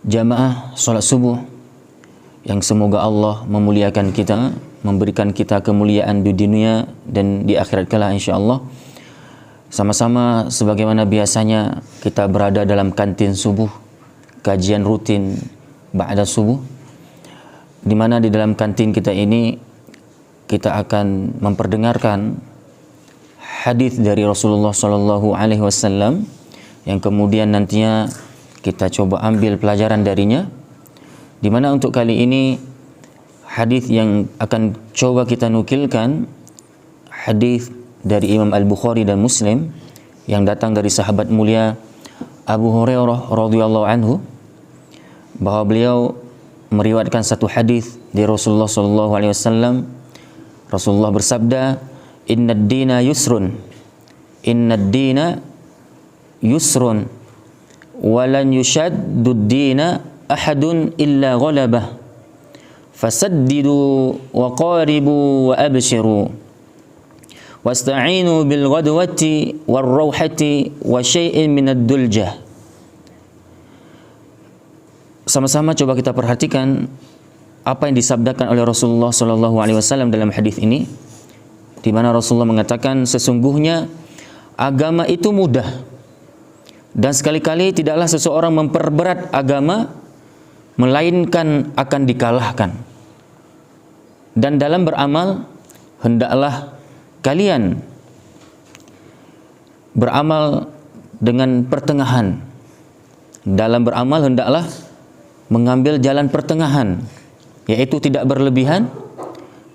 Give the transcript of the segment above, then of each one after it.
jamaah salat subuh yang semoga Allah memuliakan kita, memberikan kita kemuliaan di dunia dan di akhirat kelak insyaallah. Sama-sama sebagaimana biasanya kita berada dalam kantin subuh, kajian rutin ba'da subuh, di mana di dalam kantin kita ini kita akan memperdengarkan hadis dari Rasulullah Shallallahu Alaihi Wasallam yang kemudian nantinya kita coba ambil pelajaran darinya. Di mana untuk kali ini hadis yang akan coba kita nukilkan hadis dari Imam Al-Bukhari dan Muslim yang datang dari sahabat mulia Abu Hurairah radhiyallahu anhu, bahwa beliau meriwayatkan satu hadis dari Rasulullah sallallahu alaihi wasallam. Rasulullah bersabda, "Innad dina yusrun. Innad dina yusrun wa lan yushaddud dina ahadun illa ghalabah. Fasaddidu wa qaribu wa abshiru. Wasta'inu bil ghadwati war rauhati wa syai'in minad duljah." Sama-sama coba kita perhatikan apa yang disabdakan oleh Rasulullah sallallahu alaihi wasallam dalam hadis ini, di mana Rasulullah mengatakan sesungguhnya agama itu mudah dan sekali-kali tidaklah seseorang memperberat agama melainkan akan dikalahkan. Dan dalam beramal hendaklah kalian beramal dengan pertengahan. Dalam beramal hendaklah mengambil jalan pertengahan, yaitu tidak berlebihan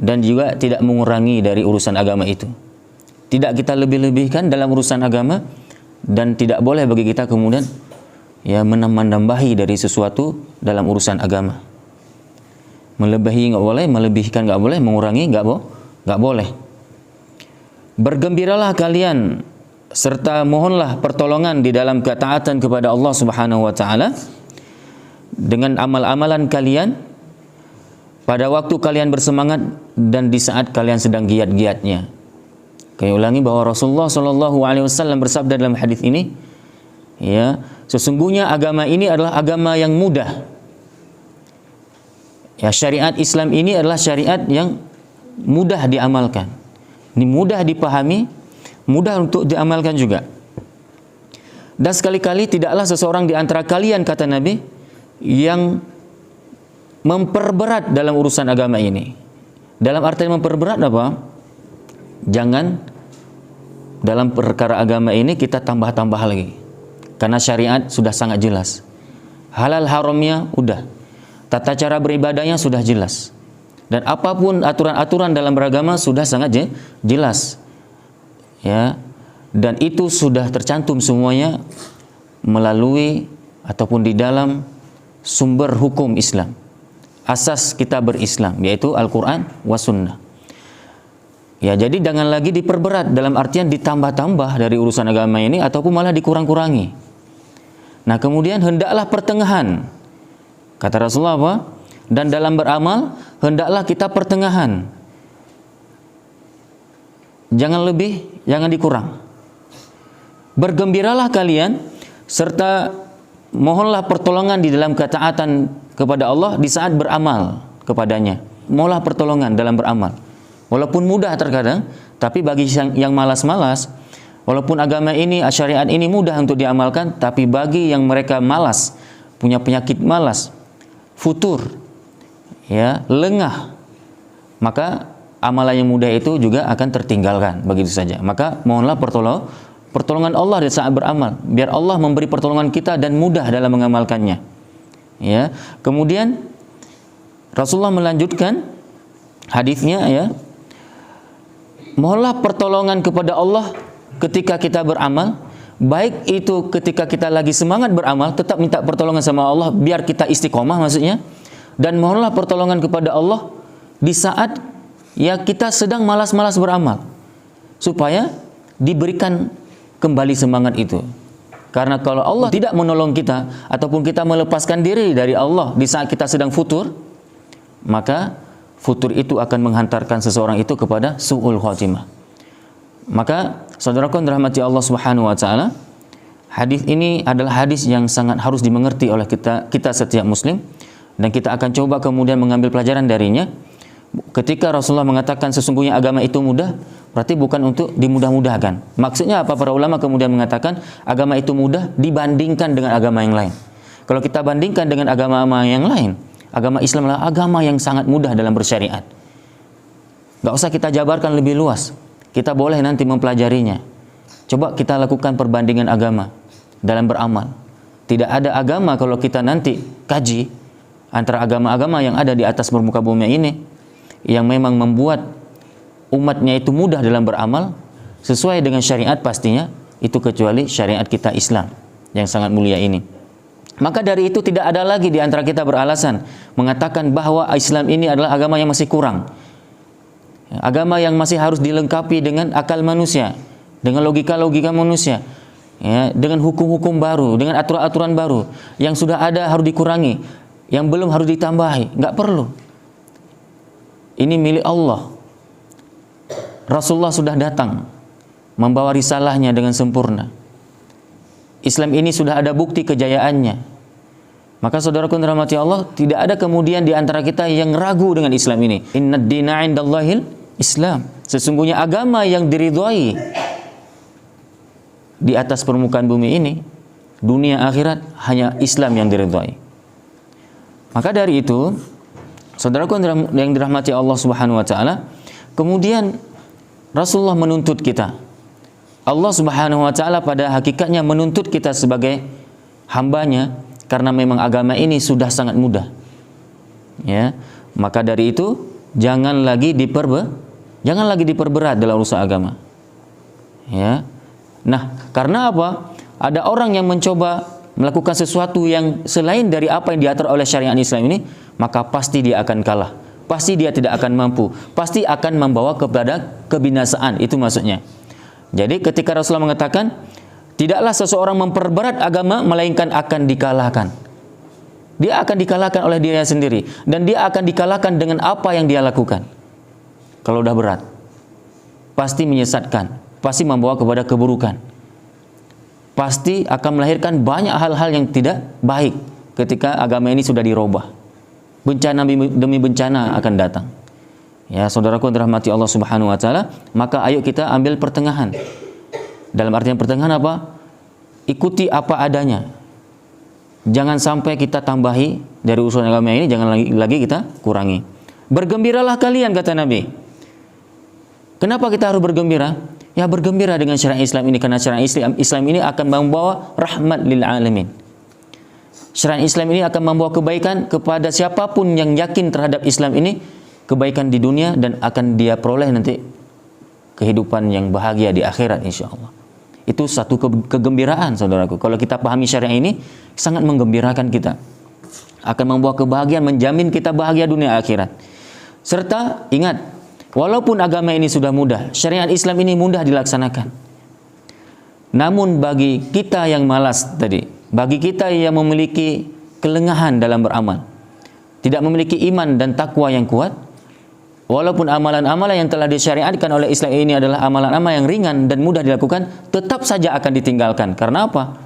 dan juga tidak mengurangi dari urusan agama itu. Tidak kita lebih-lebihkan dalam urusan agama, dan tidak boleh bagi kita kemudian menambah-nambahi dari sesuatu dalam urusan agama. Melebihi nggak boleh, melebihkan nggak boleh, mengurangi nggak boleh. Bergembiralah kalian serta mohonlah pertolongan di dalam ketaatan kepada Allah Subhanahu wa taala dengan amal-amalan kalian pada waktu kalian bersemangat dan di saat kalian sedang giat-giatnya. Kami ulangi bahwa Rasulullah Shallallahu alaihi wasallam bersabda dalam hadis ini, sesungguhnya agama ini adalah agama yang mudah. Syariat Islam ini adalah syariat yang mudah diamalkan. Ini mudah dipahami, mudah untuk diamalkan juga. Dan sekali-kali tidaklah seseorang di antara kalian, kata Nabi, yang memperberat dalam urusan agama ini. Dalam arti memperberat apa? Jangan dalam perkara agama ini kita tambah-tambah lagi. Karena syariat sudah sangat jelas. Halal haramnya udah. Tata cara beribadahnya sudah jelas. Dan apapun aturan-aturan dalam beragama sudah sangat jelas. Dan itu sudah tercantum semuanya melalui ataupun di dalam sumber hukum Islam. Asas kita berislam, yaitu Al-Quran wa Sunnah. Jadi jangan lagi diperberat dalam artian ditambah-tambah dari urusan agama ini ataupun malah dikurang-kurangi. Nah, kemudian hendaklah pertengahan. Kata Rasulullah apa? Dan dalam beramal hendaklah kita pertengahan. Jangan lebih, jangan dikurang. Bergembiralah kalian serta mohonlah pertolongan di dalam ketaatan kepada Allah di saat beramal kepadanya. Mohonlah pertolongan dalam beramal. Walaupun mudah terkadang, tapi bagi yang malas-malas, walaupun agama ini, syariat ini mudah untuk diamalkan, tapi bagi yang mereka malas, punya penyakit malas, futur, lengah, maka amalan yang mudah itu juga akan tertinggalkan begitu saja. Maka mohonlah pertolongan Allah di saat beramal, biar Allah memberi pertolongan kita dan mudah dalam mengamalkannya. Kemudian Rasulullah melanjutkan hadisnya, mohonlah pertolongan kepada Allah ketika kita beramal, baik itu ketika kita lagi semangat beramal, tetap minta pertolongan sama Allah biar kita istiqomah maksudnya. Dan mohonlah pertolongan kepada Allah di saat kita sedang malas-malas beramal, supaya diberikan kembali semangat itu. Karena kalau Allah tidak menolong kita ataupun kita melepaskan diri dari Allah di saat kita sedang futur, maka futur itu akan menghantarkan seseorang itu kepada su'ul khatimah. Maka saudaraku yang dirahmati Allah Subhanahu wa taala, Hadis ini adalah hadis yang sangat harus dimengerti oleh kita setiap muslim, dan kita akan coba kemudian mengambil pelajaran darinya. Ketika Rasulullah mengatakan sesungguhnya agama itu mudah, berarti bukan untuk dimudah-mudahkan. Maksudnya apa? Para ulama kemudian mengatakan agama itu mudah dibandingkan dengan agama yang lain. Kalau kita bandingkan dengan agama yang lain, agama Islam adalah agama yang sangat mudah dalam bersyariat. Gak usah kita jabarkan lebih luas. Kita boleh nanti mempelajarinya. Coba kita lakukan perbandingan agama dalam beramal. Tidak ada agama kalau kita nanti kaji antara agama-agama yang ada di atas permukaan bumi ini yang memang membuat umatnya itu mudah dalam beramal sesuai dengan syariat, pastinya itu kecuali syariat kita Islam yang sangat mulia ini. Maka dari itu tidak ada lagi di antara kita beralasan mengatakan bahwa Islam ini adalah agama yang masih kurang, agama yang masih harus dilengkapi dengan akal manusia, dengan logika-logika manusia, ya, dengan hukum-hukum baru, dengan aturan-aturan baru. Yang sudah ada harus dikurangi, yang belum harus ditambahi. Nggak perlu. Ini milik Allah. Rasulullah sudah datang membawa risalahnya dengan sempurna. Islam ini sudah ada bukti kejayaannya. Maka saudaraku yang dirahmati Allah, tidak ada kemudian di antara kita yang ragu dengan Islam ini. Innad dina 'indallahil Islam. Sesungguhnya agama yang diridhai di atas permukaan bumi ini, dunia akhirat, hanya Islam yang diridhai. Maka dari itu, saudaraku yang dirahmati Allah Subhanahu wa taala, kemudian Rasulullah menuntut kita. Allah Subhanahu wa taala pada hakikatnya menuntut kita sebagai hambanya karena memang agama ini sudah sangat mudah. Ya, maka dari itu jangan lagi diperberat dalam urusan agama. Ya. Nah, karena apa? Ada orang yang mencoba melakukan sesuatu yang selain dari apa yang diatur oleh syariat Islam ini, maka pasti dia akan kalah. Pasti dia tidak akan mampu. Pasti akan membawa kepada kebinasaan. Itu maksudnya. Jadi ketika Rasulullah mengatakan, tidaklah seseorang memperberat agama, melainkan akan dikalahkan. Dia akan dikalahkan oleh dirinya sendiri. Dan dia akan dikalahkan dengan apa yang dia lakukan. Kalau udah berat. Pasti menyesatkan. Pasti membawa kepada keburukan. Pasti akan melahirkan banyak hal-hal yang tidak baik ketika agama ini sudah dirubah. Bencana demi bencana akan datang. Ya, saudaraku yang dirahmati Allah Subhanahu wa taala, maka ayo kita ambil pertengahan. Dalam artian pertengahan apa? Ikuti apa adanya. Jangan sampai kita tambahi dari urusan agama ini, jangan lagi kita kurangi. Bergembiralah kalian, kata Nabi. Kenapa kita harus bergembira? Ya, bergembira dengan syariat Islam ini, karena syariat Islam ini akan membawa rahmat lil alamin. Syariat Islam ini akan membawa kebaikan kepada siapapun yang yakin terhadap Islam ini, kebaikan di dunia, dan akan dia peroleh nanti kehidupan yang bahagia di akhirat insyaallah. Itu satu kegembiraan, saudaraku. Kalau kita pahami syariat ini, sangat menggembirakan kita. Akan membawa kebahagiaan, menjamin kita bahagia dunia akhirat. Serta ingat, walaupun agama ini sudah mudah, syariat Islam ini mudah dilaksanakan. Namun bagi kita yang malas tadi, bagi kita yang memiliki kelengahan dalam beramal, tidak memiliki iman dan takwa yang kuat, walaupun amalan-amalan yang telah disyariatkan oleh Islam ini adalah amalan-amalan yang ringan dan mudah dilakukan, tetap saja akan ditinggalkan. Karena apa?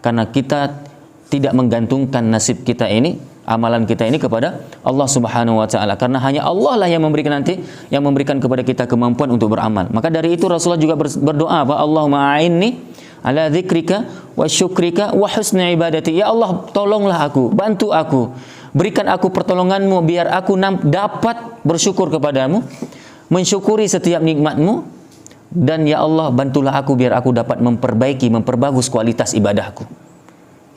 Karena kita tidak menggantungkan nasib kita ini, amalan kita ini kepada Allah Subhanahu wa taala. Karena hanya Allah lah yang memberikan kepada kita kemampuan untuk beramal. Maka dari itu Rasulullah juga berdoa apa? Allahumma a'inni ala dzikrika wa syukrika wa husni ibadati. Ya Allah, tolonglah aku, bantu aku. Berikan aku pertolonganmu biar aku dapat bersyukur kepadamu, mensyukuri setiap nikmatmu, dan ya Allah, bantulah aku biar aku dapat memperbagus kualitas ibadahku.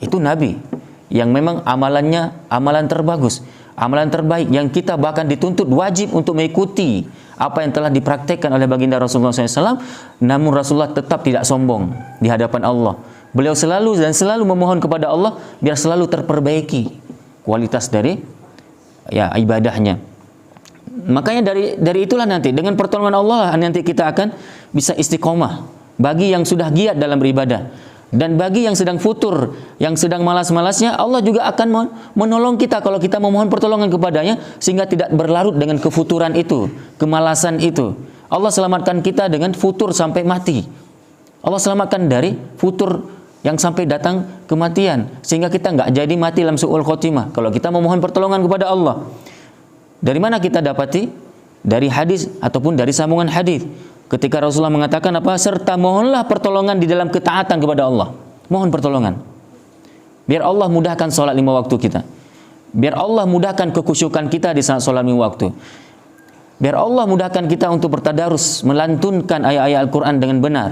Itu Nabi yang memang amalannya amalan terbagus, amalan terbaik, yang kita bahkan dituntut wajib untuk mengikuti apa yang telah dipraktekkan oleh baginda Rasulullah SAW. Namun Rasulullah tetap tidak sombong di hadapan Allah. Beliau selalu memohon kepada Allah biar selalu terperbaiki kualitas dari ibadahnya. Makanya dari itulah nanti dengan pertolongan Allah nanti kita akan bisa istiqomah bagi yang sudah giat dalam beribadah, dan bagi yang sedang futur, yang sedang malas-malasnya, Allah juga akan menolong kita kalau kita memohon pertolongan kepadanya, sehingga tidak berlarut dengan kefuturan itu, kemalasan itu. Allah selamatkan kita dengan futur sampai mati. Allah selamatkan dari futur yang sampai datang kematian, sehingga kita nggak jadi mati dalam su'ul khotimah. Kalau kita memohon pertolongan kepada Allah, dari mana kita dapati? Dari hadis ataupun dari sambungan hadis. Ketika Rasulullah mengatakan apa? Serta mohonlah pertolongan di dalam ketaatan kepada Allah. Mohon pertolongan. Biar Allah mudahkan sholat 5 waktu kita. Biar Allah mudahkan kekhusyukan kita di saat sholat 5 waktu. Biar Allah mudahkan kita untuk bertadarus, melantunkan ayat-ayat Al-Quran dengan benar,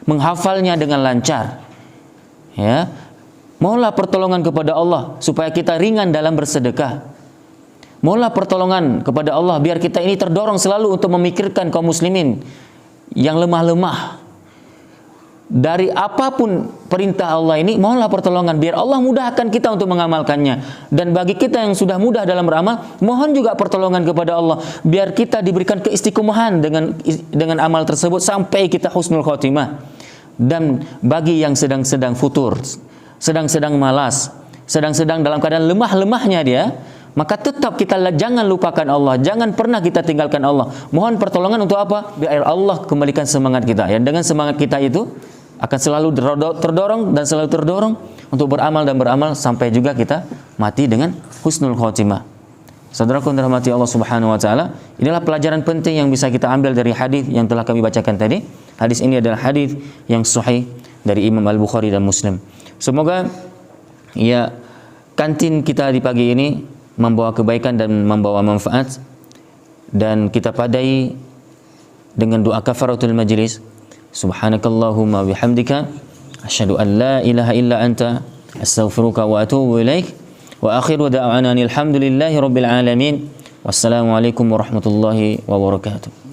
menghafalnya dengan lancar. Ya, mohonlah pertolongan kepada Allah supaya kita ringan dalam bersedekah. Mohonlah pertolongan kepada Allah biar kita ini terdorong selalu untuk memikirkan kaum muslimin yang lemah-lemah. Dari apapun perintah Allah ini, mohonlah pertolongan biar Allah mudahkan kita untuk mengamalkannya. Dan bagi kita yang sudah mudah dalam beramal, mohon juga pertolongan kepada Allah biar kita diberikan keistiqomahan dengan amal tersebut sampai kita husnul khotimah. Dan bagi yang sedang-sedang futur, sedang-sedang malas, sedang-sedang dalam keadaan lemah-lemahnya dia, maka tetap kita jangan lupakan Allah, jangan pernah kita tinggalkan Allah. Mohon pertolongan untuk apa? Biar Allah kembalikan semangat kita. Ya, dengan semangat kita itu akan selalu terdorong dan selalu terdorong untuk beramal dan beramal sampai juga kita mati dengan husnul khotimah. Saudaraku yang dirahmati Allah Subhanahu wa taala, inilah pelajaran penting yang bisa kita ambil dari hadis yang telah kami bacakan tadi. Hadis ini adalah hadis yang sahih dari Imam Al-Bukhari dan Muslim. Semoga ya kantin kita di pagi ini membawa kebaikan dan membawa manfaat, dan kita padai dengan doa kafaratul majlis. Subhanakallahumma bihamdika asyhadu an la ilaha illa anta astaghfiruka wa atubu ilaik. Wa akhiru da'wana alhamdulillahi rabbil alamin. Wassalamualaikum warahmatullahi wabarakatuh.